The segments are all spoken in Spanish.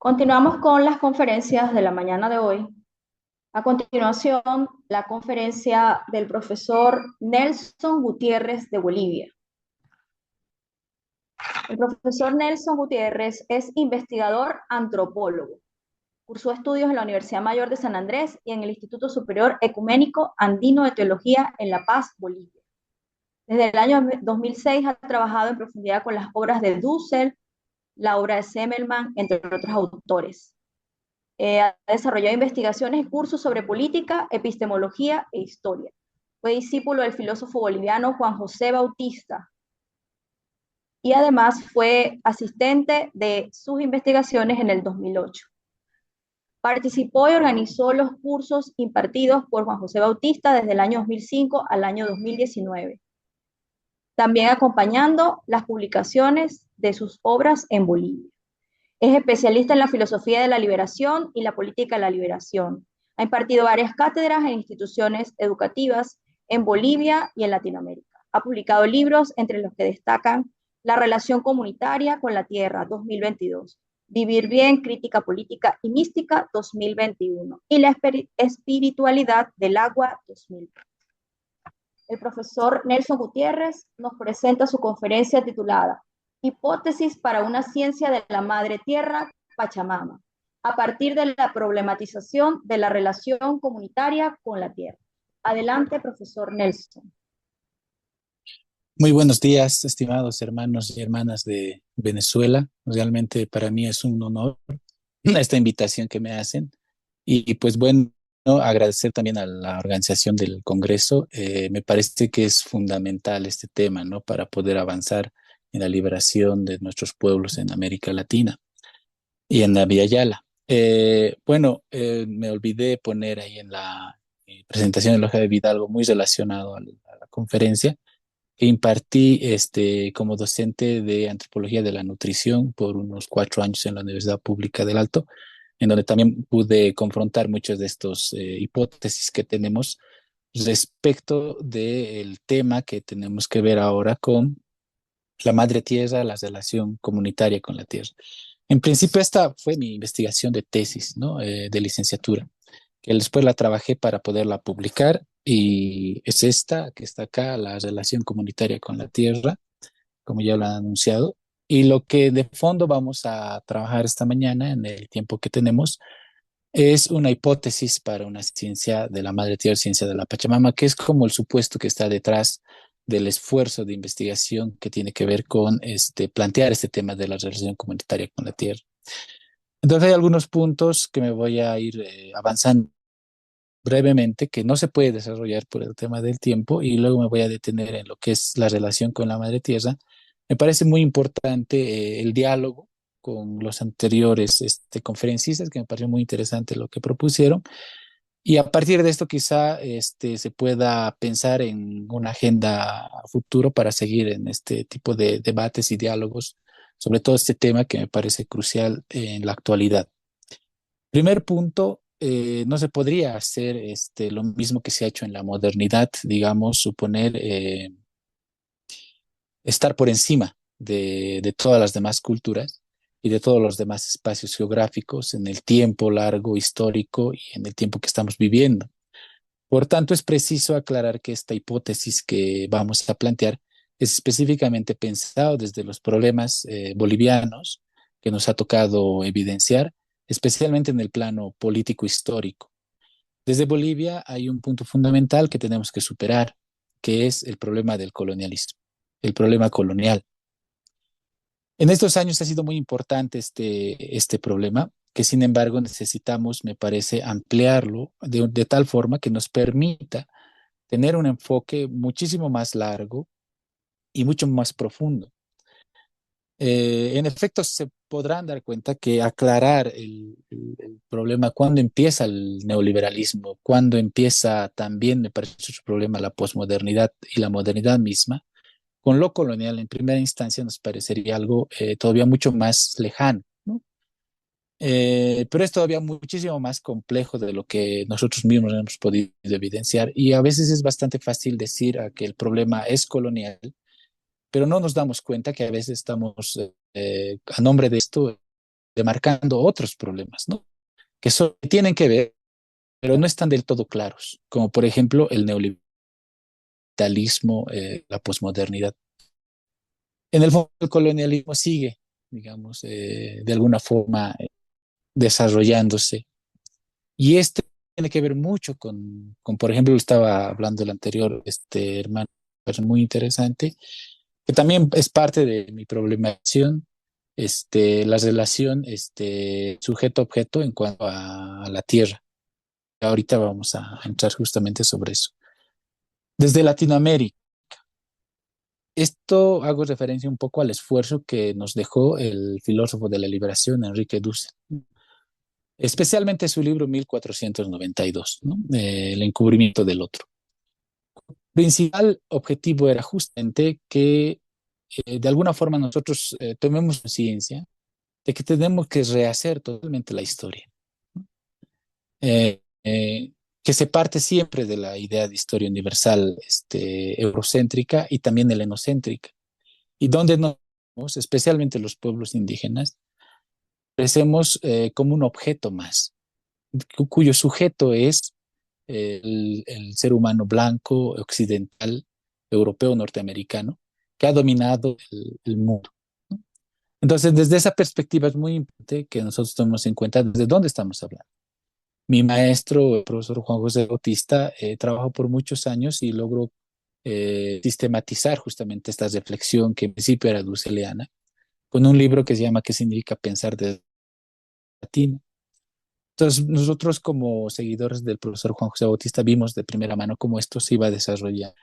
Continuamos con las conferencias de la mañana de hoy. A continuación, la conferencia del profesor Nelson Gutiérrez de Bolivia. El profesor Nelson Gutiérrez es investigador antropólogo. Cursó estudios en la Universidad Mayor de San Andrés y en el Instituto Superior Ecuménico Andino de Teología en La Paz, Bolivia. Desde el año 2006 ha trabajado en profundidad con las obras de Dussel, la obra de Semmelmann, entre otros autores. Ha desarrollado investigaciones y cursos sobre política, epistemología e historia. Fue discípulo del filósofo boliviano Juan José Bautista y además fue asistente de sus investigaciones en el 2008. Participó y organizó los cursos impartidos por Juan José Bautista desde el año 2005 al año 2019, también acompañando las publicaciones de sus obras en Bolivia. Es especialista en la filosofía de la liberación y la política de la liberación. Ha impartido varias cátedras en instituciones educativas en Bolivia y en Latinoamérica. Ha publicado libros entre los que destacan La relación comunitaria con la tierra, 2022, Vivir bien, crítica política y mística, 2021, y La espiritualidad del agua, 2020. El profesor Nelson Gutiérrez nos presenta su conferencia titulada Hipótesis para una ciencia de la madre tierra, Pachamama, a partir de la problematización de la relación comunitaria con la tierra. Adelante, profesor Nelson. Muy buenos días, estimados hermanos y hermanas de Venezuela. Realmente para mí es un honor esta invitación que me hacen. Y pues bueno, agradecer también a la organización del Congreso. Me parece que es fundamental este tema, ¿no? Para poder avanzar en la liberación de nuestros pueblos en América Latina y en la Vía Yala. Me olvidé poner ahí en la presentación de la hoja de vida algo muy relacionado a la conferencia que impartí como docente de antropología de la nutrición por unos 4 años en la Universidad Pública del Alto, en donde también pude confrontar muchas de estas hipótesis que tenemos respecto del tema que tenemos que ver ahora con la madre tierra, la relación comunitaria con la tierra. En principio, esta fue mi investigación de tesis, ¿no? De licenciatura, que después la trabajé para poderla publicar y es esta que está acá, la relación comunitaria con la tierra, como ya lo han anunciado. Y lo que de fondo vamos a trabajar esta mañana en el tiempo que tenemos es una hipótesis para una ciencia de la madre tierra, ciencia de la Pachamama, que es como el supuesto que está detrás del esfuerzo de investigación que tiene que ver con plantear este tema de la relación comunitaria con la tierra. Entonces hay algunos puntos que me voy a ir avanzando brevemente, que no se puede desarrollar por el tema del tiempo, y luego me voy a detener en lo que es la relación con la madre tierra. Me parece muy importante el diálogo con los anteriores conferencistas, que me pareció muy interesante lo que propusieron, y a partir de esto quizá se pueda pensar en una agenda a futuro para seguir en este tipo de debates y diálogos sobre todo este tema que me parece crucial en la actualidad. Primer punto, no se podría hacer lo mismo que se ha hecho en la modernidad, digamos, suponer estar por encima de todas las demás culturas y de todos los demás espacios geográficos en el tiempo largo, histórico y en el tiempo que estamos viviendo. Por tanto, es preciso aclarar que esta hipótesis que vamos a plantear es específicamente pensado desde los problemas bolivianos que nos ha tocado evidenciar, especialmente en el plano político histórico. Desde Bolivia hay un punto fundamental que tenemos que superar, que es el problema del colonialismo, el problema colonial. En estos años ha sido muy importante este problema, que sin embargo necesitamos, me parece, ampliarlo de tal forma que nos permita tener un enfoque muchísimo más largo y mucho más profundo. En efecto, se podrán dar cuenta que aclarar el problema, cuando empieza el neoliberalismo, cuando empieza también, me parece otro problema, la posmodernidad y la modernidad misma, con lo colonial en primera instancia nos parecería algo todavía mucho más lejano, ¿no? Pero es todavía muchísimo más complejo de lo que nosotros mismos hemos podido evidenciar, y a veces es bastante fácil decir que el problema es colonial, pero no nos damos cuenta que a veces estamos a nombre de esto demarcando otros problemas, ¿no? Que tienen que ver, pero no están del todo claros, como por ejemplo el neoliberalismo, la posmodernidad. En el fondo, el colonialismo sigue, digamos, de alguna forma desarrollándose. Y este tiene que ver mucho por ejemplo, estaba hablando el anterior, hermano, es muy interesante, que también es parte de mi problematización, la relación, sujeto-objeto en cuanto a la tierra. Ahorita vamos a entrar justamente sobre eso. Desde Latinoamérica, esto hago referencia un poco al esfuerzo que nos dejó el filósofo de la liberación, Enrique Dussel, especialmente su libro 1492, ¿no? El encubrimiento del otro. El principal objetivo era justamente que de alguna forma nosotros tomemos conciencia de que tenemos que rehacer totalmente la historia, ¿no? Que se parte siempre de la idea de historia universal, eurocéntrica y también helenocéntrica, y donde nos, especialmente los pueblos indígenas, crecemos como un objeto más, cuyo sujeto es el ser humano blanco, occidental, europeo, norteamericano, que ha dominado el mundo, ¿no? Entonces, desde esa perspectiva es muy importante que nosotros tomemos en cuenta desde dónde estamos hablando. Mi maestro, el profesor Juan José Bautista, trabajó por muchos años y logró sistematizar justamente esta reflexión que en principio era dusseliana, con un libro que se llama ¿Qué significa pensar desde latino? Entonces, nosotros como seguidores del profesor Juan José Bautista vimos de primera mano cómo esto se iba a desarrollar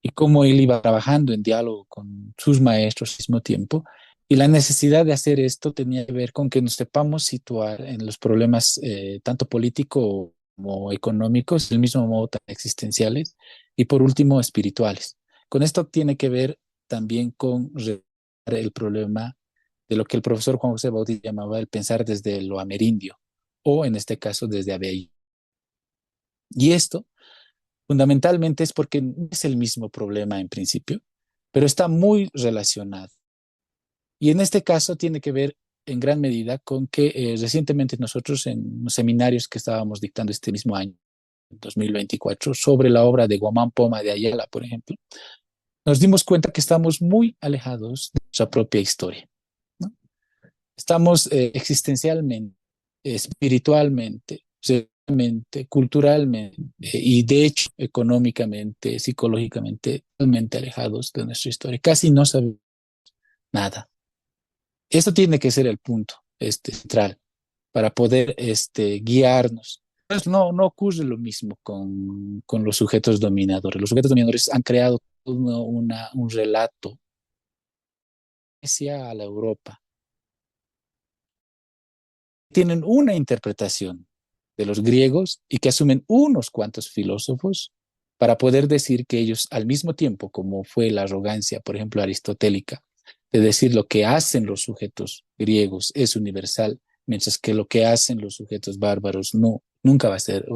y cómo él iba trabajando en diálogo con sus maestros al mismo tiempo. Y la necesidad de hacer esto tenía que ver con que nos sepamos situar en los problemas tanto políticos como económicos, del mismo modo tan existenciales y por último espirituales. Con esto tiene que ver también con el problema de lo que el profesor Juan José Bautista llamaba el pensar desde lo amerindio o en este caso desde Abel. Y esto fundamentalmente es porque no es el mismo problema en principio, pero está muy relacionado. Y en este caso tiene que ver en gran medida con que recientemente nosotros en los seminarios que estábamos dictando este mismo año, 2024, sobre la obra de Guamán Poma de Ayala, por ejemplo, nos dimos cuenta que estamos muy alejados de nuestra propia historia, ¿no? Estamos existencialmente, espiritualmente, socialmente, culturalmente y de hecho económicamente, psicológicamente, totalmente alejados de nuestra historia. Casi no sabemos nada. Esto tiene que ser el punto central para poder guiarnos. Pues no ocurre lo mismo con los sujetos dominadores. Los sujetos dominadores han creado un relato hacia la Europa. Tienen una interpretación de los griegos y que asumen unos cuantos filósofos para poder decir que ellos al mismo tiempo, como fue la arrogancia, por ejemplo, aristotélica, de decir lo que hacen los sujetos griegos es universal, mientras que lo que hacen los sujetos bárbaros nunca va a ser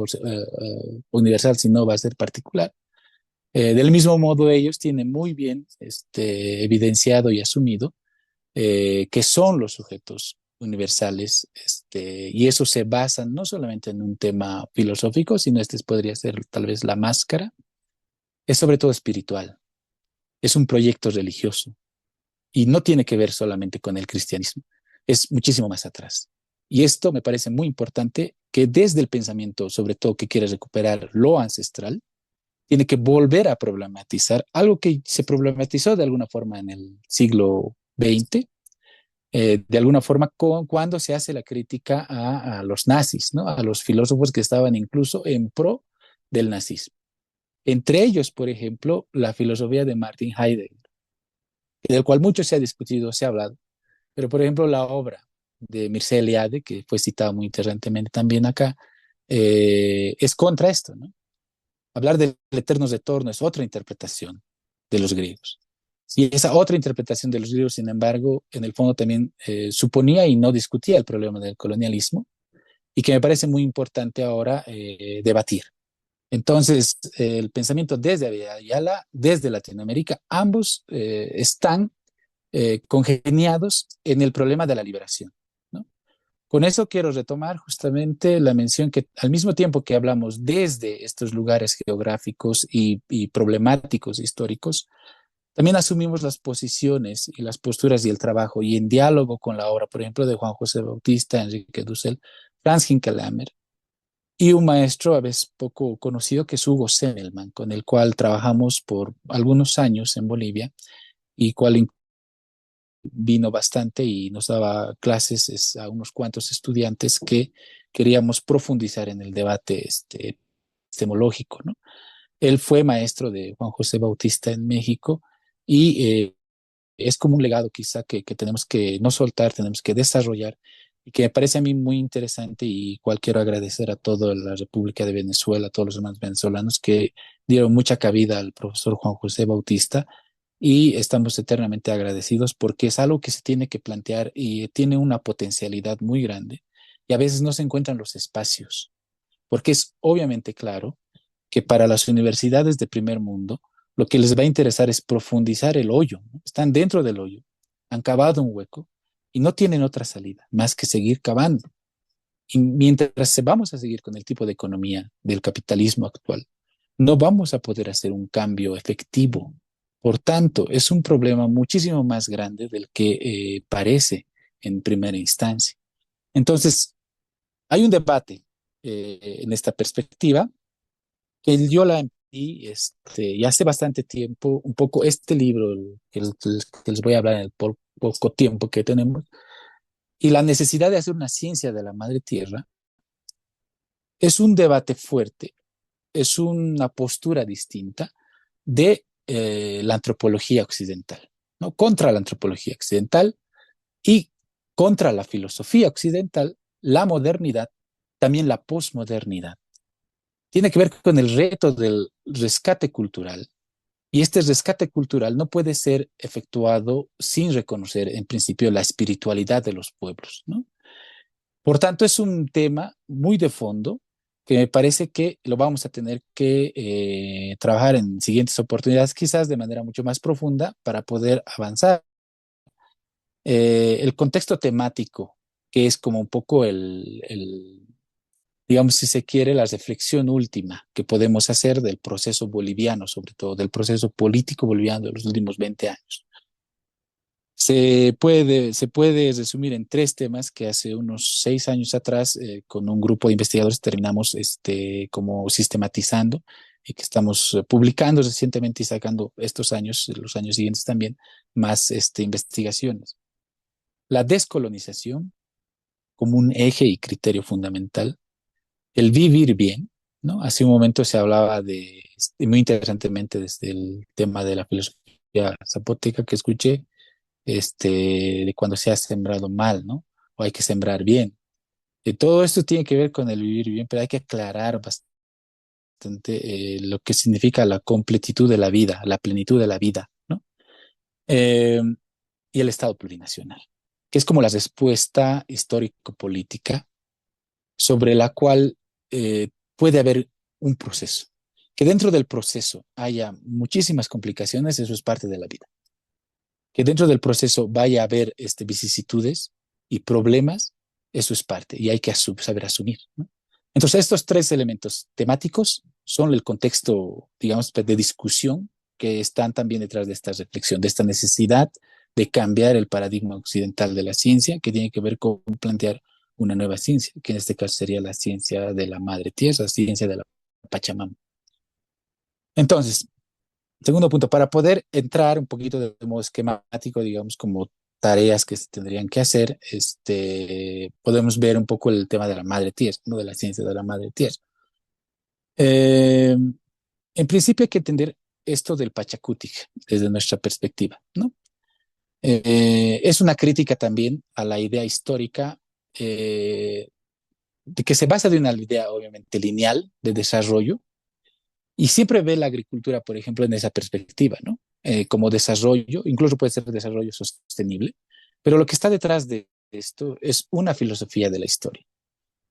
universal, sino va a ser particular. Del mismo modo, ellos tienen muy bien evidenciado y asumido que son los sujetos universales, y eso se basa no solamente en un tema filosófico, sino podría ser tal vez la máscara, es sobre todo espiritual, es un proyecto religioso y no tiene que ver solamente con el cristianismo, es muchísimo más atrás. Y esto me parece muy importante que desde el pensamiento, sobre todo que quiere recuperar lo ancestral, tiene que volver a problematizar algo que se problematizó de alguna forma en el siglo XX, de alguna forma cuando se hace la crítica a los nazis, ¿no? A los filósofos que estaban incluso en pro del nazismo. Entre ellos, por ejemplo, la filosofía de Martin Heidegger, del cual mucho se ha discutido, se ha hablado, pero por ejemplo la obra de Mircea Eliade, que fue citada muy interesantemente también acá, es contra esto, ¿no? Hablar del eterno retorno es otra interpretación de los griegos. Y esa otra interpretación de los griegos, sin embargo, en el fondo también suponía y no discutía el problema del colonialismo, y que me parece muy importante ahora debatir. Entonces, el pensamiento desde Ayala, desde Latinoamérica, ambos están congeniados en el problema de la liberación, ¿no? Con eso quiero retomar justamente la mención que al mismo tiempo que hablamos desde estos lugares geográficos y problemáticos históricos, también asumimos las posiciones y las posturas y el trabajo y en diálogo con la obra, por ejemplo, de Juan José Bautista, Enrique Dussel, Franz Hinkelamer y un maestro a veces poco conocido que es Hugo Semmelmann, con el cual trabajamos por algunos años en Bolivia y cual vino bastante y nos daba clases a unos cuantos estudiantes que queríamos profundizar en el debate epistemológico, ¿no? Él fue maestro de Juan José Bautista en México y es como un legado quizá que tenemos que no soltar, tenemos que desarrollar y que me parece a mí muy interesante y cual quiero agradecer a toda la República de Venezuela, a todos los hermanos venezolanos que dieron mucha cabida al profesor Juan José Bautista y estamos eternamente agradecidos porque es algo que se tiene que plantear y tiene una potencialidad muy grande y a veces no se encuentran los espacios, porque es obviamente claro que para las universidades de primer mundo lo que les va a interesar es profundizar el hoyo, ¿no? Están dentro del hoyo, han cavado un hueco y no tienen otra salida más que seguir cavando. Y mientras vamos a seguir con el tipo de economía del capitalismo actual, no vamos a poder hacer un cambio efectivo. Por tanto, es un problema muchísimo más grande del que parece en primera instancia. Entonces, hay un debate en esta perspectiva que yo la y ya hace bastante tiempo, un poco este libro que les voy a hablar en el poco tiempo que tenemos, y la necesidad de hacer una ciencia de la madre tierra, es un debate fuerte, es una postura distinta de la antropología occidental, ¿no? Contra la antropología occidental y contra la filosofía occidental, la modernidad, también la posmodernidad. Tiene que ver con el reto del rescate cultural. Y este rescate cultural no puede ser efectuado sin reconocer, en principio, la espiritualidad de los pueblos, ¿no? Por tanto, es un tema muy de fondo que me parece que lo vamos a tener que trabajar en siguientes oportunidades, quizás de manera mucho más profunda, para poder avanzar. El contexto temático, que es como un poco digamos, si se quiere, la reflexión última que podemos hacer del proceso boliviano, sobre todo del proceso político boliviano de los últimos 20 años. Se puede resumir en tres temas que hace unos 6 años atrás, con un grupo de investigadores terminamos como sistematizando y que estamos publicando recientemente y sacando estos años, los años siguientes también, más investigaciones. La descolonización como un eje y criterio fundamental, el vivir bien, ¿no? Hace un momento se hablaba muy interesantemente desde el tema de la filosofía zapoteca que escuché, de cuando se ha sembrado mal, ¿no? O hay que sembrar bien. Todo esto tiene que ver con el vivir bien, pero hay que aclarar bastante lo que significa la completitud de la vida, la plenitud de la vida, ¿no? Eh, y el Estado plurinacional, que es como la respuesta histórico-política sobre la cual puede haber un proceso. Que dentro del proceso haya muchísimas complicaciones, eso es parte de la vida. Que dentro del proceso vaya a haber vicisitudes y problemas, eso es parte y hay que saber asumir, ¿no? Entonces, estos tres elementos temáticos son el contexto, digamos, de discusión que están también detrás de esta reflexión, de esta necesidad de cambiar el paradigma occidental de la ciencia, que tiene que ver con plantear una nueva ciencia, que en este caso sería la ciencia de la madre tierra, ciencia de la Pachamama. Entonces, segundo punto, para poder entrar un poquito de modo esquemático, digamos, como tareas que se tendrían que hacer, podemos ver un poco el tema de la madre tierra, ¿no? De la ciencia de la madre tierra. Eh, en principio hay que entender esto del Pachacutic desde nuestra perspectiva, ¿no? Es una crítica también a la idea histórica de que se basa de una idea obviamente lineal de desarrollo y siempre ve la agricultura, por ejemplo, en esa perspectiva, ¿no? Como desarrollo, incluso puede ser desarrollo sostenible, pero lo que está detrás de esto es una filosofía de la historia.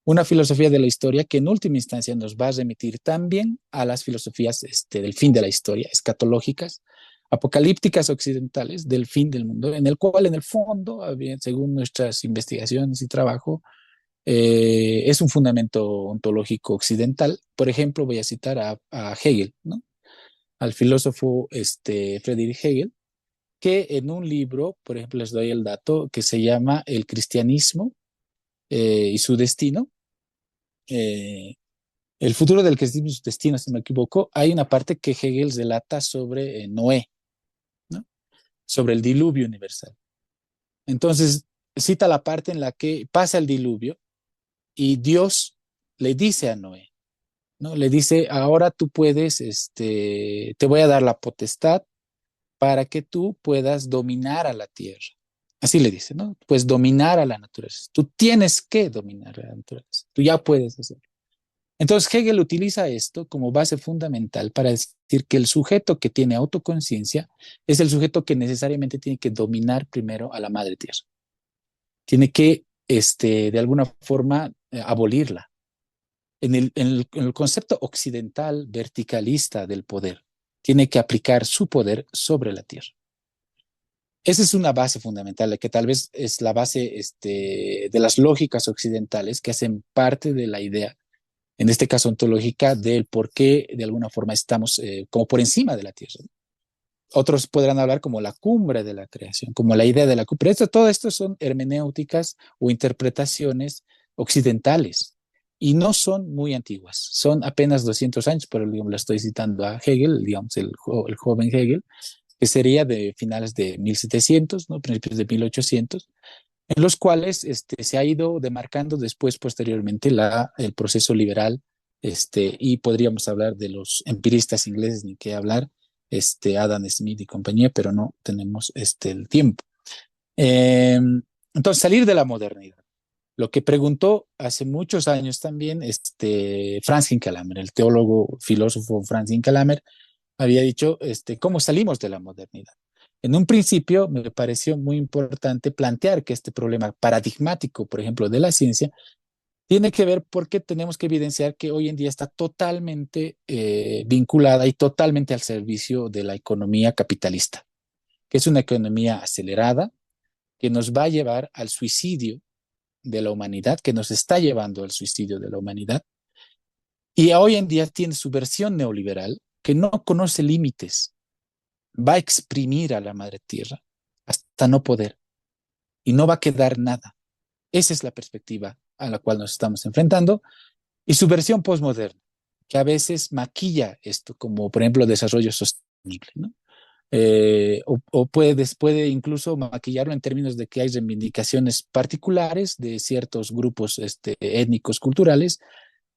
Una filosofía de la historia que en última instancia nos va a remitir también a las filosofías del fin de la historia, escatológicas, apocalípticas occidentales del fin del mundo, en el cual en el fondo, según nuestras investigaciones y trabajo, Es un fundamento ontológico occidental. Por ejemplo, voy a citar a Hegel, ¿no? Al filósofo Friedrich Hegel, que en un libro, por ejemplo, les doy el dato, que se llama El cristianismo y su destino, eh, el futuro del cristianismo y su destino, si no me equivoco, hay una parte que Hegel relata sobre Noé, ¿no? Sobre el diluvio universal. Entonces, cita la parte en la que pasa el diluvio y Dios le dice a Noé, ¿no? Le dice, ahora tú puedes, te voy a dar la potestad para que tú puedas dominar a la tierra. Así le dice, ¿no? Pues dominar a la naturaleza. Tú tienes que dominar a la naturaleza. Tú ya puedes hacerlo. Entonces Hegel utiliza esto como base fundamental para decir que el sujeto que tiene autoconciencia es el sujeto que necesariamente tiene que dominar primero a la madre tierra. Tiene que, de alguna forma, abolirla. En el concepto occidental verticalista del poder, tiene que aplicar su poder sobre la tierra. Esa es una base fundamental, que tal vez es la base de las lógicas occidentales que hacen parte de la idea, en este caso ontológica, del por qué de alguna forma estamos como por encima de la tierra. Otros podrán hablar como la cumbre de la creación, como la idea de la cumbre. Todo esto son hermenéuticas o interpretaciones occidentales y no son muy antiguas. Son apenas 200 años, pero digamos, la estoy citando a Hegel, digamos, el joven Hegel, que sería de finales de 1700, ¿no? Principios de 1800, en los cuales se ha ido demarcando después, posteriormente, el proceso liberal, y podríamos hablar de los empiristas ingleses, ni qué hablar, Adam Smith y compañía, pero no tenemos el tiempo. Eh, entonces, salir de la modernidad. Lo que preguntó hace muchos años también Franz Hinkelamer, el teólogo, filósofo Franz Hinkelamer, había dicho cómo salimos de la modernidad. En un principio me pareció muy importante plantear que este problema paradigmático, por ejemplo, de la ciencia, tiene que ver porque tenemos que evidenciar que hoy en día está totalmente vinculada y totalmente al servicio de la economía capitalista, que es una economía acelerada que nos va a llevar al suicidio de la humanidad, que nos está llevando al suicidio de la humanidad. Y hoy en día tiene su versión neoliberal que no conoce límites, va a exprimir a la madre tierra hasta no poder y no va a quedar nada. Esa es la perspectiva a la cual nos estamos enfrentando y su versión postmoderna, que a veces maquilla esto como, por ejemplo, desarrollo sostenible, ¿no? O puede incluso maquillarlo en términos de que hay reivindicaciones particulares de ciertos grupos étnicos, culturales,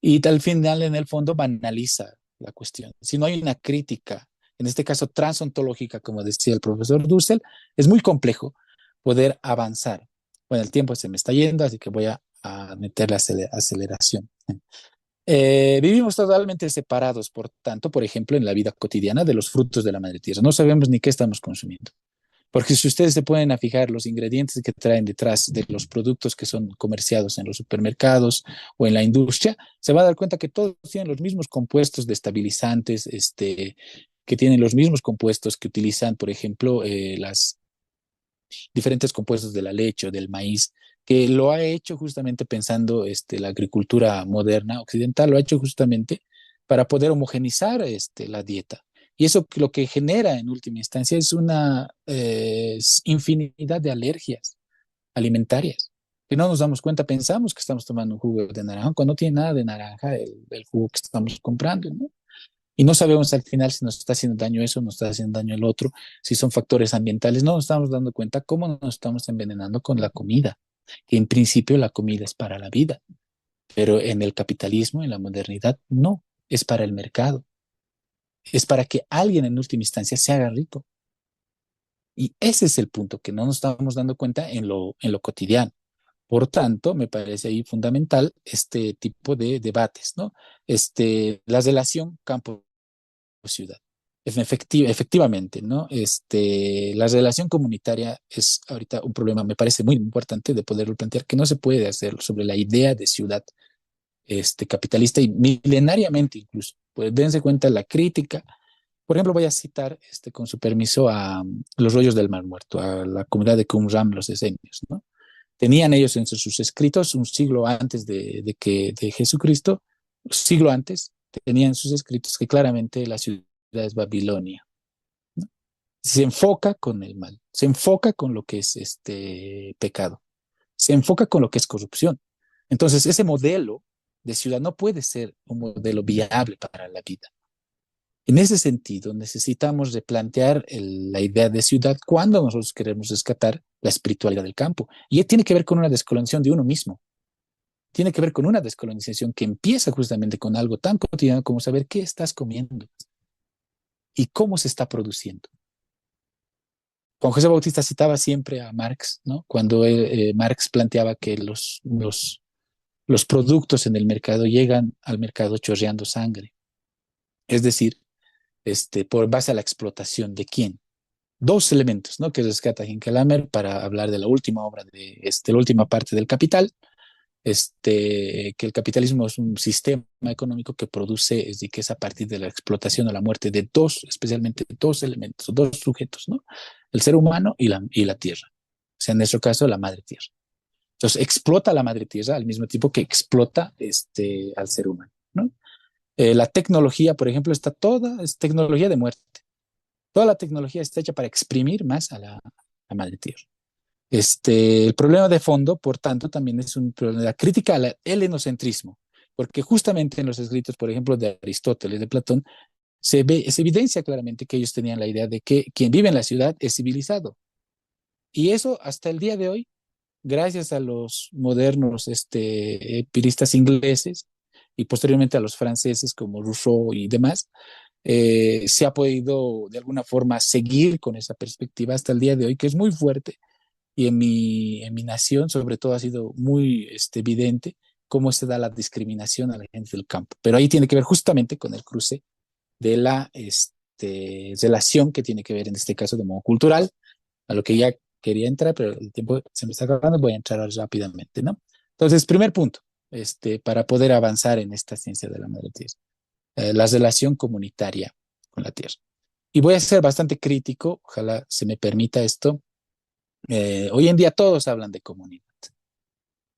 y al final, en el fondo, banaliza la cuestión. Si no hay una crítica, en este caso transontológica, como decía el profesor Dussel, es muy complejo poder avanzar. Bueno, el tiempo se me está yendo, así que voy a meter la aceleración. Vivimos totalmente separados, por tanto, por ejemplo, en la vida cotidiana de los frutos de la madre tierra. No sabemos ni qué estamos consumiendo. Porque si ustedes se pueden a fijar los ingredientes que traen detrás de los productos que son comerciados en los supermercados o en la industria, se va a dar cuenta que todos tienen los mismos compuestos de estabilizantes, que tienen los mismos compuestos que utilizan, por ejemplo, las diferentes compuestos de la leche o del maíz, que lo ha hecho justamente pensando la agricultura moderna occidental, lo ha hecho justamente para poder homogenizar la dieta. Y eso lo que genera en última instancia es una infinidad de alergias alimentarias, que no nos damos cuenta, pensamos que estamos tomando un jugo de naranja, cuando no tiene nada de naranja el jugo que estamos comprando, ¿no? Y no sabemos al final si nos está haciendo daño eso, nos está haciendo daño el otro, si son factores ambientales. No nos estamos dando cuenta cómo nos estamos envenenando con la comida, que en principio la comida es para la vida, pero en el capitalismo, en la modernidad, no, es para el mercado, es para que alguien en última instancia se haga rico. Y ese es el punto que no nos estamos dando cuenta en lo cotidiano. Por tanto, me parece ahí fundamental este tipo de debates, ¿no? La relación campo-ciudad. Efectivamente, ¿no? La relación comunitaria es ahorita un problema, me parece muy importante de poderlo plantear, que no se puede hacer sobre la idea de ciudad capitalista y milenariamente incluso. Pues dense cuenta la crítica. Por ejemplo, voy a citar, con su permiso, a los rollos del Mar Muerto, a la comunidad de Qumran, los esenios, ¿no? Tenían ellos en sus escritos un siglo antes de Jesucristo, un siglo antes, tenían sus escritos que claramente la ciudad es Babilonia. ¿No? Se enfoca con el mal, se enfoca con lo que es este pecado, se enfoca con lo que es corrupción. Entonces, ese modelo de ciudad no puede ser un modelo viable para la vida. En ese sentido, necesitamos replantear la idea de ciudad cuando nosotros queremos rescatar la espiritualidad del campo. Y tiene que ver con una descolonización de uno mismo. Tiene que ver con una descolonización que empieza justamente con algo tan cotidiano como saber qué estás comiendo y cómo se está produciendo. Juan José Bautista citaba siempre a Marx, ¿no? Cuando Marx planteaba que los productos en el mercado llegan al mercado chorreando sangre. Es decir, por base a la explotación de quién. Dos elementos, ¿no? Que rescata Hinckelhammer para hablar de la última obra la última parte del Capital, que el capitalismo es un sistema económico que produce riqueza a partir de la explotación o la muerte de dos, especialmente dos elementos, dos sujetos, ¿no? El ser humano y la tierra. O sea, en nuestro caso, la madre tierra. Entonces, explota a la madre tierra al mismo tiempo que explota al ser humano, ¿no? La tecnología, por ejemplo, es tecnología de muerte. Toda la tecnología está hecha para exprimir más a la madre tierra. El problema de fondo, por tanto, también es un problema de la crítica al helenocentrismo, porque justamente en los escritos, por ejemplo, de Aristóteles, de Platón, se evidencia claramente que ellos tenían la idea de que quien vive en la ciudad es civilizado. Y eso hasta el día de hoy, gracias a los modernos empiristas ingleses y posteriormente a los franceses como Rousseau y demás, se ha podido de alguna forma seguir con esa perspectiva hasta el día de hoy, que es muy fuerte. Y en mi nación, sobre todo, ha sido muy evidente cómo se da la discriminación a la gente del campo. Pero ahí tiene que ver justamente con el cruce de la relación que tiene que ver, en este caso, de modo cultural, a lo que ya quería entrar, pero el tiempo se me está acabando, voy a entrar rápidamente, ¿no? Entonces, primer punto, para poder avanzar en esta ciencia de la madre tierra, la relación comunitaria con la tierra. Y voy a ser bastante crítico, ojalá se me permita esto. Hoy en día todos hablan de comunidad.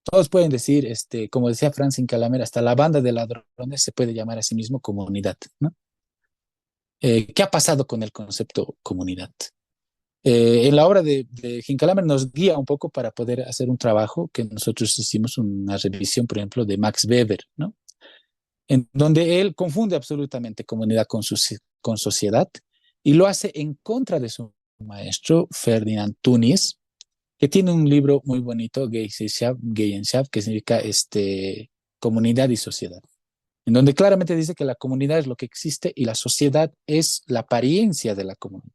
Todos pueden decir, como decía Francis Calamer, hasta la banda de ladrones se puede llamar a sí mismo comunidad, ¿no? ¿Qué ha pasado con el concepto comunidad? En la obra de Hincklhammer nos guía un poco para poder hacer un trabajo que nosotros hicimos una revisión, por ejemplo, de Max Weber, ¿no? En donde él confunde absolutamente comunidad con sociedad y lo hace en contra de su maestro Ferdinand Tönnies, que tiene un libro muy bonito, Gesellschaft, que significa comunidad y sociedad, en donde claramente dice que la comunidad es lo que existe y la sociedad es la apariencia de la comunidad,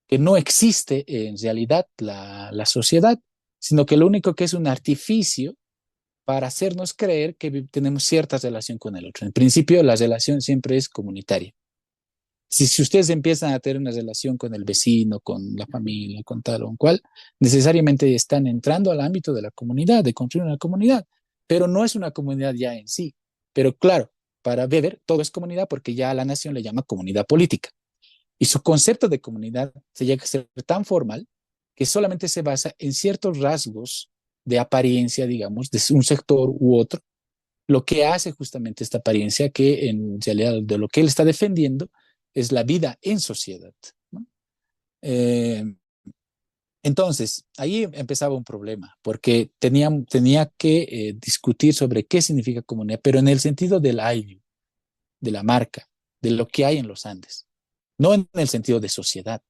que no existe en realidad la sociedad, sino que lo único que es un artificio para hacernos creer que tenemos cierta relación con el otro. En principio, la relación siempre es comunitaria. Si ustedes empiezan a tener una relación con el vecino, con la familia, con tal o cual, necesariamente están entrando al ámbito de la comunidad, de construir una comunidad, pero no es una comunidad ya en sí. Pero claro, para Weber todo es comunidad porque ya a la nación le llama comunidad política. Y su concepto de comunidad se llega a ser tan formal que solamente se basa en ciertos rasgos de apariencia, digamos, de un sector u otro, lo que hace justamente esta apariencia que en realidad de lo que él está defendiendo es la vida en sociedad, ¿no? Eh, entonces, ahí empezaba un problema, porque tenía que discutir sobre qué significa comunidad, pero en el sentido del IU, de la marca, de lo que hay en los Andes, no en el sentido de sociedad.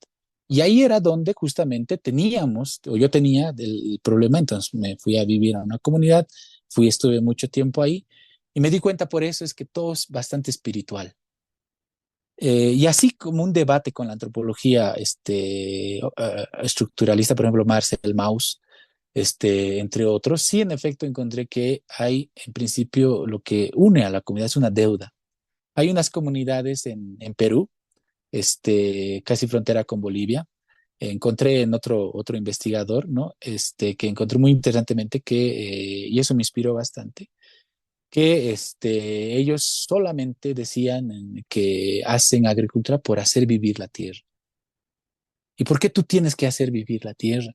Y ahí era donde justamente teníamos, o yo tenía el problema, entonces me fui a vivir a una comunidad, estuve mucho tiempo ahí, y me di cuenta por eso es que todo es bastante espiritual. Y así como un debate con la antropología estructuralista, por ejemplo, Marcel Mauss, entre otros, sí en efecto encontré que hay, en principio, lo que une a la comunidad es una deuda. Hay unas comunidades en Perú, casi frontera con Bolivia. Encontré en otro investigador, ¿no? Que encontré muy interesantemente y eso me inspiró bastante, que ellos solamente decían que hacen agricultura por hacer vivir la tierra. ¿Y por qué tú tienes que hacer vivir la tierra?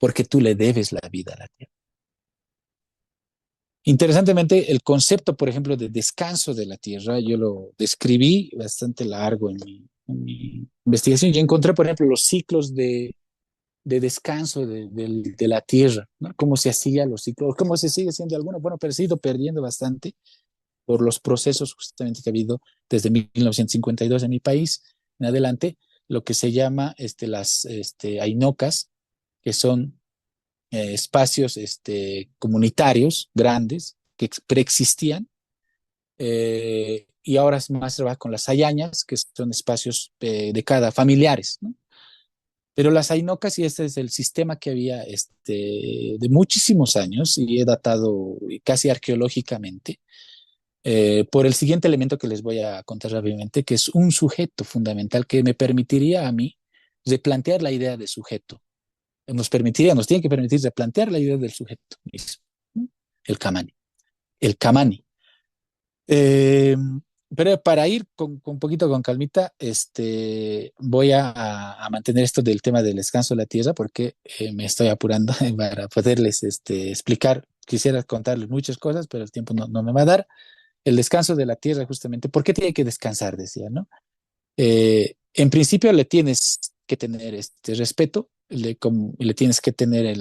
porque tú le debes la vida a la tierra. Interesantemente, el concepto, por ejemplo, de descanso de la tierra, yo lo describí bastante largo en mi investigación y encontré, por ejemplo, los ciclos de descanso de la tierra, ¿no? Cómo se hacía los ciclos, cómo se sigue siendo alguno, bueno, pero se ha ido perdiendo bastante por los procesos justamente que ha habido desde 1952 en mi país en adelante, lo que se llama las ainocas, que son espacios comunitarios grandes que preexistían, y ahora es más trabaja con las hayañas, que son espacios de cada familiares, ¿no? Pero las ainocas, y este es el sistema que había de muchísimos años, y he datado casi arqueológicamente, por el siguiente elemento que les voy a contar rápidamente, que es un sujeto fundamental que me permitiría a mí replantear la idea de sujeto. Nos tiene que permitir replantear la idea del sujeto mismo, ¿no? El Kamani. El Kamani. Eh, pero para ir con un poquito con calmita, voy a mantener esto del tema del descanso de la tierra porque me estoy apurando para poderles explicar. Quisiera contarles muchas cosas, pero el tiempo no me va a dar. El descanso de la tierra, justamente, ¿por qué tiene que descansar? Decía, ¿no? En principio le tienes que tener este respeto, le tienes que tener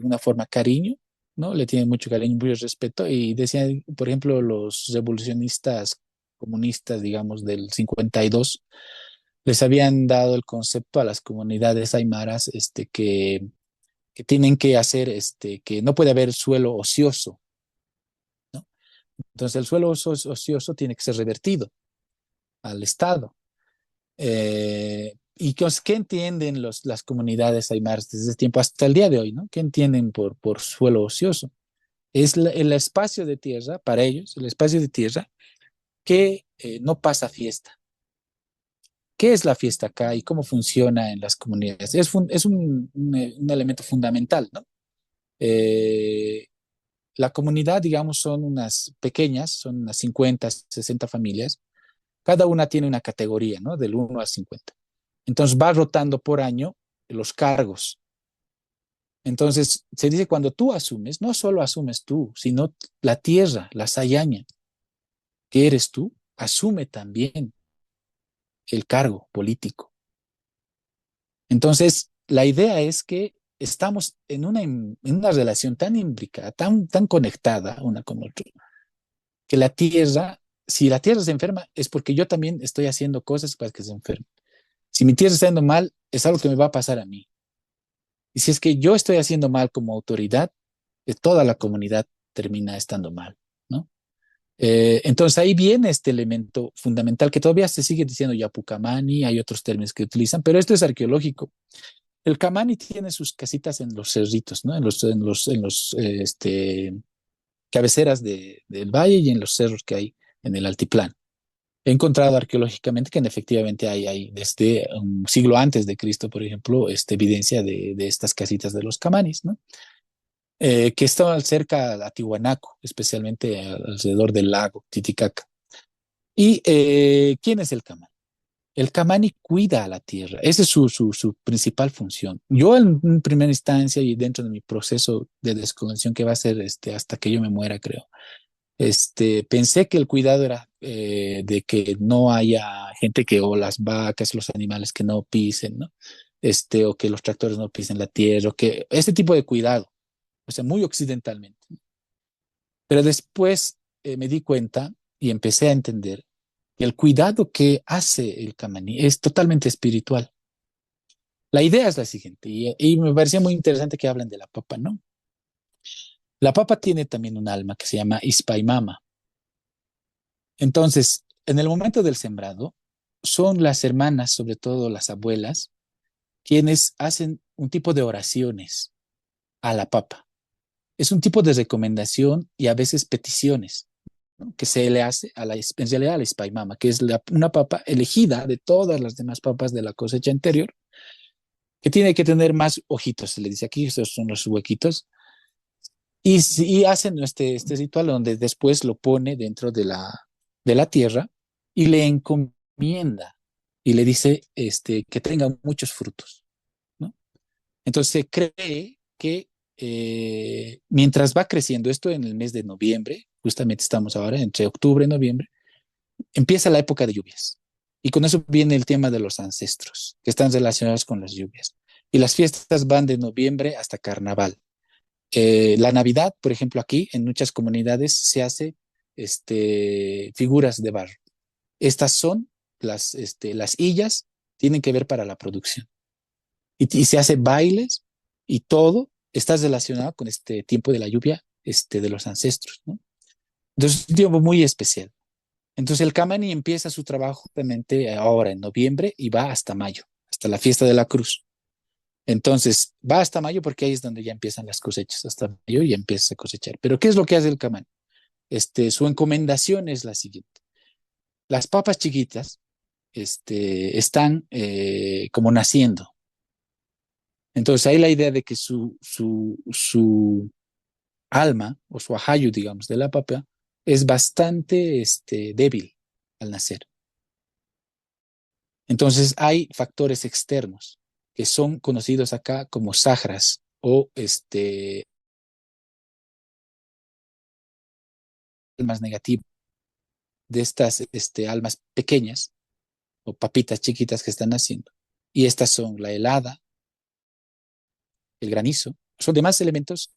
una forma cariño, ¿no? Le tienen mucho cariño, mucho respeto. Y decían, por ejemplo, los revolucionistas comunistas, digamos, del 52, les habían dado el concepto a las comunidades aymaras que tienen que hacer, que no puede haber suelo ocioso, ¿no? Entonces el suelo ocioso tiene que ser revertido al Estado. ¿Y qué entienden las comunidades aymaras desde ese tiempo hasta el día de hoy, ¿no? ¿Qué entienden por suelo ocioso? Es el espacio de tierra, para ellos, el espacio de tierra que no pasa fiesta. ¿Qué es la fiesta acá y cómo funciona en las comunidades? Es un elemento fundamental, ¿no? Eh, la comunidad, digamos, son unas pequeñas, son unas 50, 60 familias. Cada una tiene una categoría, ¿no? Del 1 al 50. Entonces va rotando por año los cargos. Entonces se dice cuando tú asumes, no solo asumes tú, sino la tierra, la sayaña, que eres tú, asume también el cargo político. Entonces la idea es que estamos en una relación tan imbricada, tan conectada una con otra, que la tierra, si la tierra se enferma, es porque yo también estoy haciendo cosas para que se enferme. Si mi tierra está yendo mal, es algo que me va a pasar a mí. Y si es que yo estoy haciendo mal como autoridad, toda la comunidad termina estando mal, ¿no? Entonces ahí viene este elemento fundamental que todavía se sigue diciendo Yapucamani, hay otros términos que utilizan, pero esto es arqueológico. El Kamani tiene sus casitas en los cerritos, ¿no? En los cabeceras del valle y en los cerros que hay en el altiplano. He encontrado arqueológicamente que efectivamente hay desde un siglo antes de Cristo, por ejemplo, evidencia de estas casitas de los camanis, ¿no? Que estaban cerca a Tiwanaku, especialmente alrededor del lago Titicaca. ¿Y quién es el camani? El camani cuida a la tierra, esa es su principal función. Yo en primera instancia y dentro de mi proceso de desconexión que va a ser hasta que yo me muera, creo, pensé que el cuidado era de que no haya gente o las vacas, los animales que no pisen, ¿no? O que los tractores no pisen la tierra, o que este tipo de cuidado, o sea, muy occidentalmente. Pero después me di cuenta y empecé a entender que el cuidado que hace el camaní es totalmente espiritual. La idea es la siguiente, y me parecía muy interesante que hablen de la papa, ¿no? La papa tiene también un alma que se llama Ispaimama. Entonces, en el momento del sembrado, son las hermanas, sobre todo las abuelas, quienes hacen un tipo de oraciones a la papa. Es un tipo de recomendación y a veces peticiones, ¿no? Que se le hace en realidad a la Ispaimama, que es una papa elegida de todas las demás papas de la cosecha anterior, que tiene que tener más ojitos, se le dice aquí, estos son los huequitos, y hacen este ritual donde después lo pone dentro de la tierra y le encomienda y le dice que tenga muchos frutos, ¿no? Entonces se cree que mientras va creciendo esto en el mes de noviembre, justamente estamos ahora entre octubre y noviembre, empieza la época de lluvias. Y con eso viene el tema de los ancestros, que están relacionados con las lluvias. Y las fiestas van de noviembre hasta carnaval. La Navidad, por ejemplo, aquí en muchas comunidades se hace figuras de barro. Estas son las illas, tienen que ver para la producción. Y se hace bailes y todo está relacionado con este tiempo de la lluvia de los ancestros, ¿no? Entonces es un tiempo muy especial. Entonces el Kamani empieza su trabajo justamente ahora en noviembre y va hasta mayo, hasta la fiesta de la cruz. Entonces va hasta mayo porque ahí es donde ya empiezan las cosechas, hasta mayo y empieza a cosechar. Pero ¿qué es lo que hace el Kamani? Su encomendación es la siguiente. Las papas chiquitas están como naciendo. Entonces hay la idea de que su alma o su ajayu, digamos, de la papa es bastante débil al nacer. Entonces hay factores externos que son conocidos acá como sagras o almas negativas de estas almas pequeñas o papitas chiquitas que están naciendo. Y estas son la helada, el granizo, son demás elementos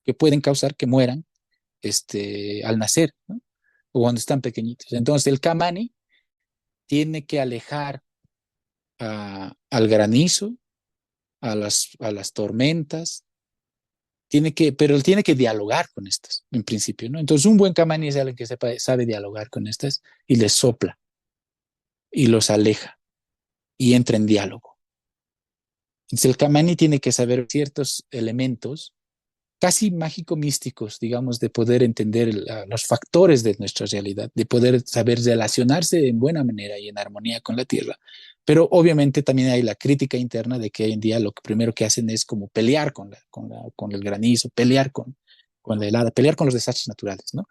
que pueden causar que mueran al nacer, ¿no? O cuando están pequeñitos. Entonces el Kamani tiene que alejar al granizo, a las tormentas, pero él tiene que dialogar con estas, en principio, ¿no? Entonces, un buen Kamani es alguien que sabe dialogar con estas y les sopla y los aleja y entra en diálogo. Entonces, el Kamani tiene que saber ciertos elementos casi mágico-místicos, digamos, de poder entender los factores de nuestra realidad, de poder saber relacionarse en buena manera y en armonía con la tierra. Pero obviamente también hay la crítica interna de que hoy en día lo que primero que hacen es como pelear con el granizo, pelear con la helada, pelear con los desastres naturales, ¿no?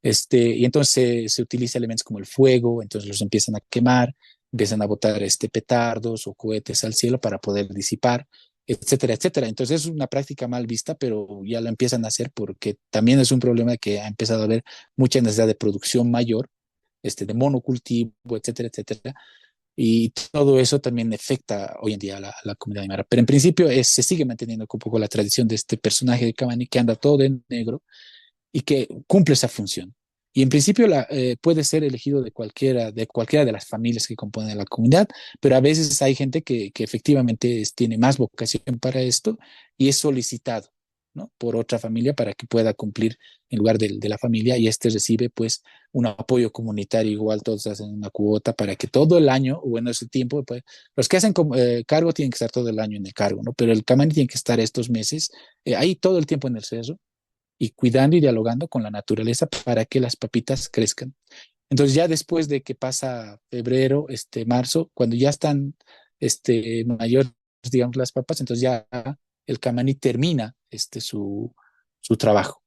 Y entonces se utiliza elementos como el fuego, entonces los empiezan a quemar, empiezan a botar petardos o cohetes al cielo para poder disipar, etcétera, etcétera. Entonces es una práctica mal vista, pero ya la empiezan a hacer porque también es un problema que ha empezado a haber mucha necesidad de producción mayor, de monocultivo, etcétera, etcétera. Y todo eso también afecta hoy en día a la comunidad aymara. Pero en principio se sigue manteniendo un poco la tradición de este personaje de Kamani que anda todo de negro y que cumple esa función. Y en principio puede ser elegido de cualquiera de las familias que componen la comunidad, pero a veces hay gente que efectivamente tiene más vocación para esto y es solicitado, ¿no? Por otra familia para que pueda cumplir en lugar de la familia y recibe pues un apoyo comunitario igual, todos hacen una cuota para que todo el año, o bueno, ese tiempo, pues los que hacen cargo tienen que estar todo el año en el cargo, ¿no? Pero el Kamani tiene que estar estos meses ahí todo el tiempo en el cerro y cuidando y dialogando con la naturaleza para que las papitas crezcan. Entonces ya después de que pasa febrero, marzo, cuando ya están mayores, digamos, las papas, entonces ya el Kamani termina su trabajo.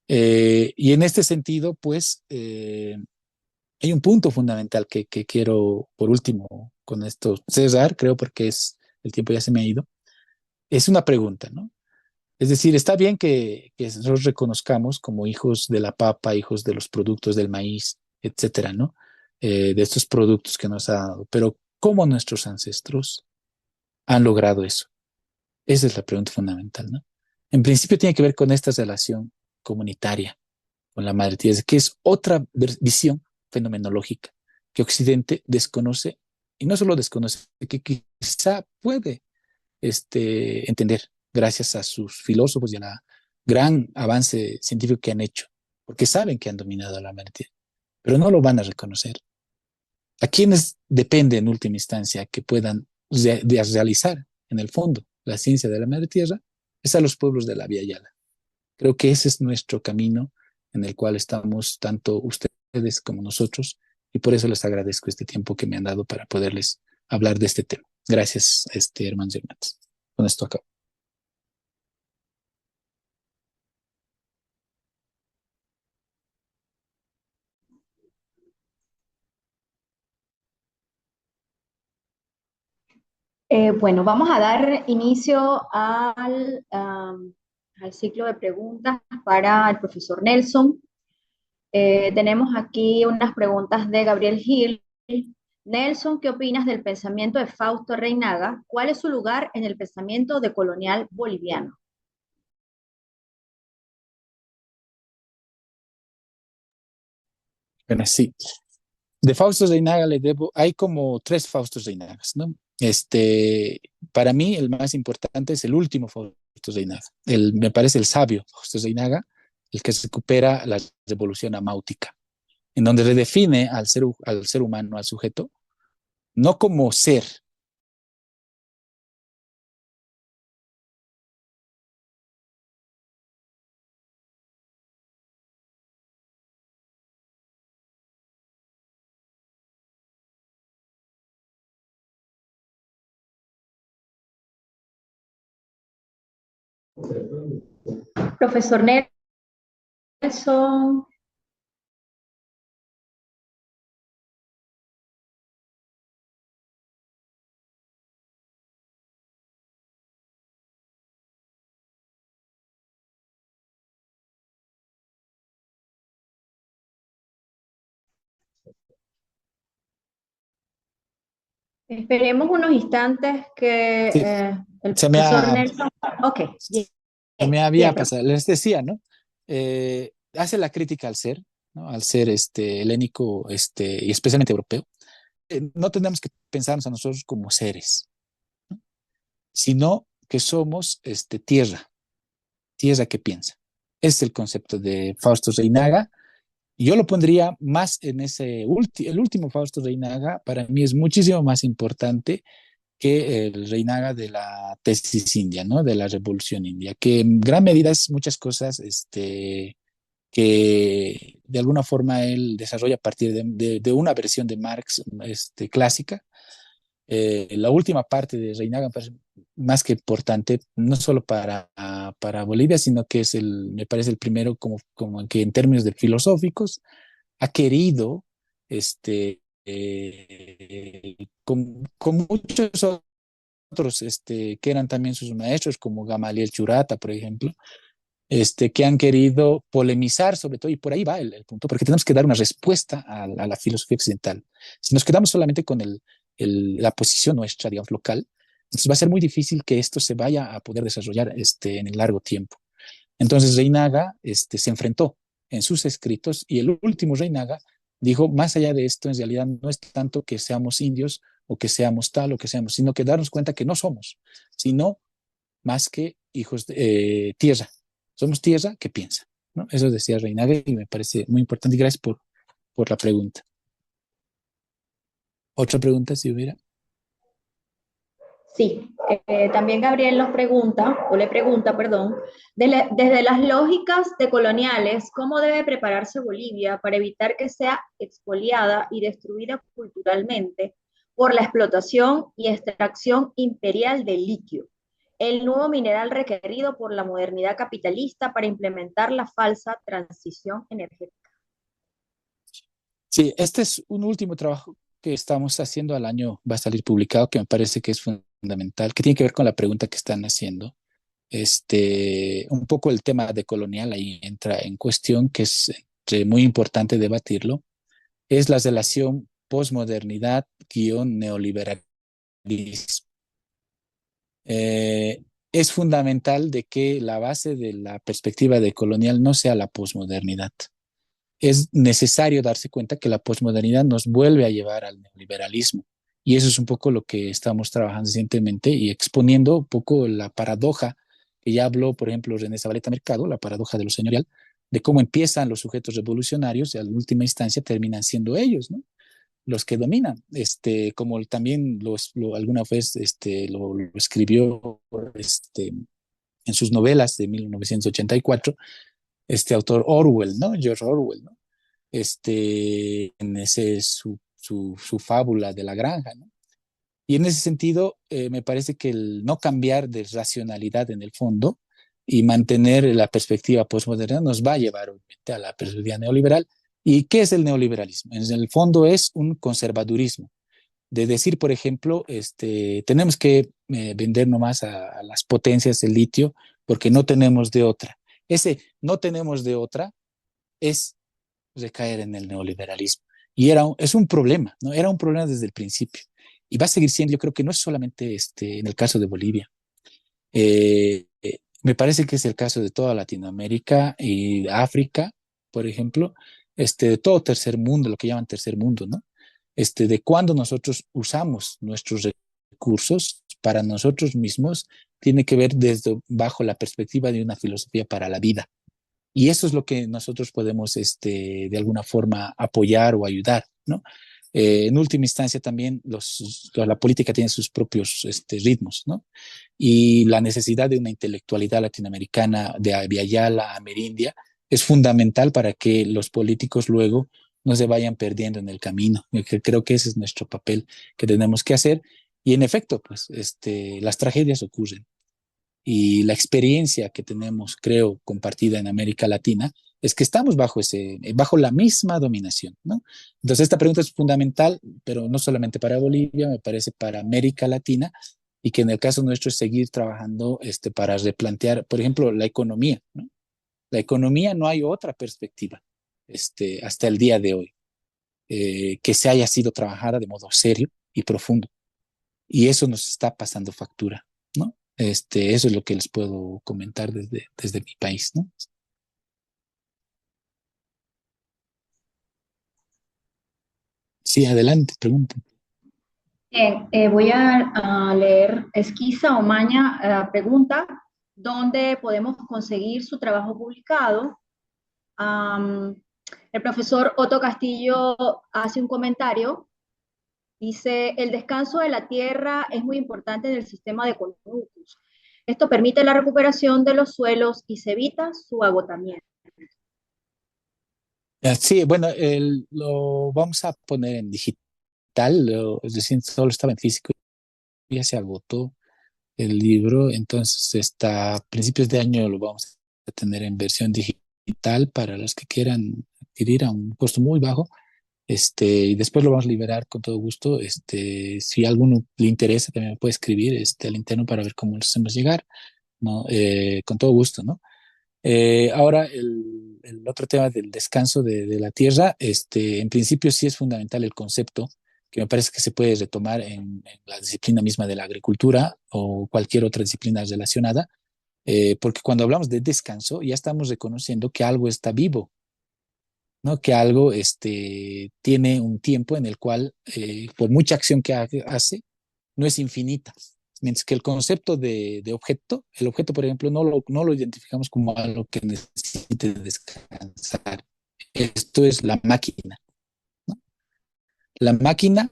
Y en este sentido, pues, hay un punto fundamental que quiero, por último, con esto cerrar, creo, porque el tiempo ya se me ha ido. Es una pregunta, ¿no? Es decir, está bien que nosotros reconozcamos como hijos de la papa, hijos de los productos del maíz, etcétera, ¿no? De estos productos que nos ha dado. Pero, ¿cómo nuestros ancestros han logrado eso? Esa es la pregunta fundamental, ¿no? En principio tiene que ver con esta relación comunitaria con la madre tierra, que es otra visión fenomenológica que Occidente desconoce, y no solo desconoce, que quizá puede entender gracias a sus filósofos y a la gran avance científico que han hecho, porque saben que han dominado la mente, pero no lo van a reconocer. ¿A quienes depende en última instancia que puedan de realizar en el fondo la ciencia de la madre tierra? Es a los pueblos de la Via Yala. Creo que ese es nuestro camino en el cual estamos tanto ustedes como nosotros y por eso les agradezco este tiempo que me han dado para poderles hablar de este tema. Gracias, hermanos y hermanas. Con esto acabo. Bueno, vamos a dar inicio al ciclo de preguntas para el profesor Nelson. Tenemos aquí unas preguntas de Gabriel Gil. Nelson, ¿qué opinas del pensamiento de Fausto Reinaga? ¿Cuál es su lugar en el pensamiento decolonial boliviano? Bueno, sí. De Fausto Reinaga le debo, hay como tres Faustos Reinagas, ¿no? Para mí el más importante es el último Fausto Reinaga. Me parece el sabio Fausto Reinaga, el que recupera la revolución amáutica, en donde redefine al ser humano, al sujeto, no como ser. Profesor Nelson, esperemos unos instantes que Sí, el se me profesor ha, Nelson... Ok, bien, se me bien, había profe. pasado, les decía, ¿no? Hace la crítica al ser, ¿no? Al ser helénico y especialmente europeo. No tenemos que pensarnos a nosotros como seres, sino que somos tierra, tierra que piensa. Es el concepto de Fausto Reinaga. Y yo lo pondría más en el último Fausto Reinaga, para mí es muchísimo más importante que el Reinaga de la tesis india, ¿no? De la revolución india, que en gran medida es muchas cosas que de alguna forma él desarrolla a partir de una versión de Marx clásica. La última parte de Reinaga me parece más que importante, no solo para Bolivia, sino que me parece el primero como que en términos de filosóficos ha querido, con muchos otros que eran también sus maestros, como Gamaliel Churata, por ejemplo, que han querido polemizar sobre todo, y por ahí va el punto, porque tenemos que dar una respuesta a la filosofía occidental. Si nos quedamos solamente con la posición nuestra, digamos, local, entonces va a ser muy difícil que esto se vaya a poder desarrollar en el largo tiempo. Entonces Reinaga se enfrentó en sus escritos y el último Reinaga dijo, más allá de esto, en realidad no es tanto que seamos indios o que seamos tal o que seamos, sino que darnos cuenta que no somos, sino más que hijos de tierra. Somos tierra que piensa, ¿no? Eso decía Reinaga y me parece muy importante y gracias por la pregunta. Otra pregunta, si hubiera. Sí, también Gabriel nos pregunta, o le pregunta, perdón, desde las lógicas decoloniales, ¿cómo debe prepararse Bolivia para evitar que sea expoliada y destruida culturalmente por la explotación y extracción imperial del litio, el nuevo mineral requerido por la modernidad capitalista para implementar la falsa transición energética? Sí, este es un último trabajo que estamos haciendo al año, va a salir publicado, que me parece que es fundamental, que tiene que ver con la pregunta que están haciendo. Un poco el tema de colonial ahí entra en cuestión, que es muy importante debatirlo, es la relación posmodernidad-neoliberalismo. Es fundamental de que la base de la perspectiva de colonial no sea la posmodernidad. Es necesario darse cuenta que la posmodernidad nos vuelve a llevar al neoliberalismo. Y eso es un poco lo que estamos trabajando recientemente y exponiendo un poco la paradoja que ya habló, por ejemplo, René Zabaleta Mercado, la paradoja de lo señorial, de cómo empiezan los sujetos revolucionarios y a la última instancia terminan siendo ellos, ¿no? Los que dominan, como también alguna vez lo escribió en sus novelas de 1984, este autor Orwell, ¿no? George Orwell, ¿no? En ese su fábula de la granja, ¿no? Y en ese sentido, me parece que el no cambiar de racionalidad en el fondo y mantener la perspectiva postmoderna nos va a llevar obviamente a la perspectiva neoliberal. ¿Y qué es el neoliberalismo? En el fondo es un conservadurismo de decir, por ejemplo, tenemos que vender nomás a las potencias el litio porque no tenemos de otra. Ese no tenemos de otra es recaer en el neoliberalismo. Y es un problema, ¿no? Era un problema desde el principio. Y va a seguir siendo, yo creo que no es solamente en el caso de Bolivia. Me parece que es el caso de toda Latinoamérica y África, por ejemplo, de todo tercer mundo, lo que llaman tercer mundo, ¿no? De cuando nosotros usamos nuestros recursos para nosotros mismos, tiene que ver desde bajo la perspectiva de una filosofía para la vida. Y eso es lo que nosotros podemos, de alguna forma, apoyar o ayudar, ¿no? En última instancia también la política tiene sus propios ritmos, ¿no? Y la necesidad de una intelectualidad latinoamericana de Ayala a Amerindia es fundamental para que los políticos luego no se vayan perdiendo en el camino. Creo que ese es nuestro papel que tenemos que hacer. Y en efecto, pues las tragedias ocurren. Y la experiencia que tenemos, creo, compartida en América Latina, es que estamos bajo la misma dominación, ¿no? Entonces, esta pregunta es fundamental, pero no solamente para Bolivia, me parece para América Latina, y que en el caso nuestro es seguir trabajando para replantear, por ejemplo, la economía, ¿no? La economía no hay otra perspectiva hasta el día de hoy que se haya sido trabajada de modo serio y profundo. Y eso nos está pasando factura, ¿no? Eso es lo que les puedo comentar desde mi país, ¿no? Sí, adelante, pregunta. Bien, voy a leer Esquiza Omaña, pregunta, ¿dónde podemos conseguir su trabajo publicado? Am, el profesor Otto Castillo hace un comentario, dice, el descanso de la tierra es muy importante en el sistema de Conucus. Esto permite la recuperación de los suelos y se evita su agotamiento. Sí, bueno, lo vamos a poner en digital, es decir, solo estaba en físico, ya se agotó el libro, entonces a principios de año lo vamos a tener en versión digital para los que quieran adquirir a un costo muy bajo. Y después lo vamos a liberar con todo gusto. Si a alguno le interesa, también me puede escribir al interno para ver cómo lo hacemos llegar, ¿no? Con todo gusto, ¿no? Ahora, el otro tema del descanso de la tierra, en principio sí es fundamental el concepto, que me parece que se puede retomar en la disciplina misma de la agricultura o cualquier otra disciplina relacionada, porque cuando hablamos de descanso ya estamos reconociendo que algo está vivo, ¿no? Que algo tiene un tiempo en el cual, por mucha acción que hace, no es infinita. Mientras que el concepto de objeto, el objeto, por ejemplo, no lo identificamos como algo que necesite descansar. Esto es la máquina, ¿no? La máquina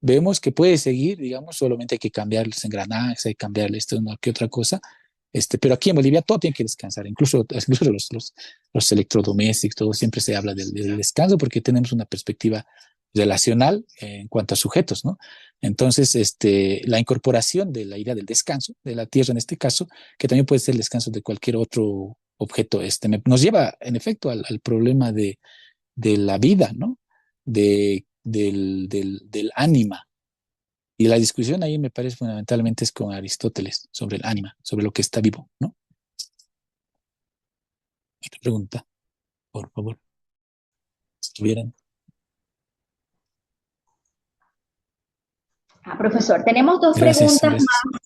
vemos que puede seguir, digamos, solamente hay que cambiar los engranajes, hay que cambiarle esto, una que otra cosa. Pero aquí en Bolivia todo tiene que descansar, incluso los electrodomésticos, todo siempre se habla del descanso porque tenemos una perspectiva relacional en cuanto a sujetos, ¿no? Entonces, la incorporación de la idea del descanso, de la tierra en este caso, que también puede ser el descanso de cualquier otro objeto, nos lleva en efecto al problema de la vida, ¿no? Del ánima. Y la discusión ahí me parece fundamentalmente es con Aristóteles sobre el ánima, sobre lo que está vivo, ¿no? Otra pregunta, por favor, si tuvieran. Profesor, tenemos dos Gracias, preguntas gracias. más.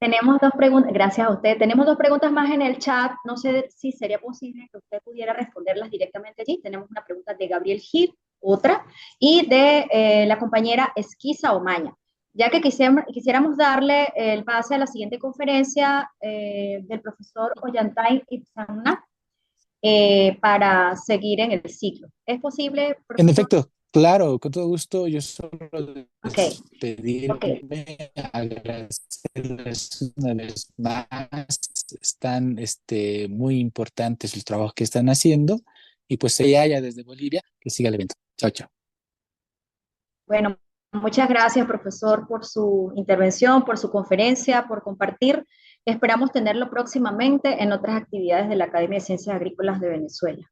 Tenemos dos preguntas, gracias a usted. Tenemos dos preguntas más en el chat. No sé si sería posible que usted pudiera responderlas directamente allí. Tenemos una pregunta de Gabriel Gil, otra, y de la compañera Esquiza Omaña. Ya que quisiéramos darle el pase a la siguiente conferencia del profesor Ollantay Ipsana para seguir en el ciclo. ¿Es posible, En profesor? efecto, claro, con todo gusto, yo solo Ok, ok. despedirme, agradecerles una vez más, están muy importantes el trabajo que están haciendo, y pues allá desde Bolivia, que siga el evento. Chao, chao. Bueno, muchas gracias, profesor, por su intervención, por su conferencia, por compartir. Esperamos tenerlo próximamente en otras actividades de la Academia de Ciencias Agrícolas de Venezuela.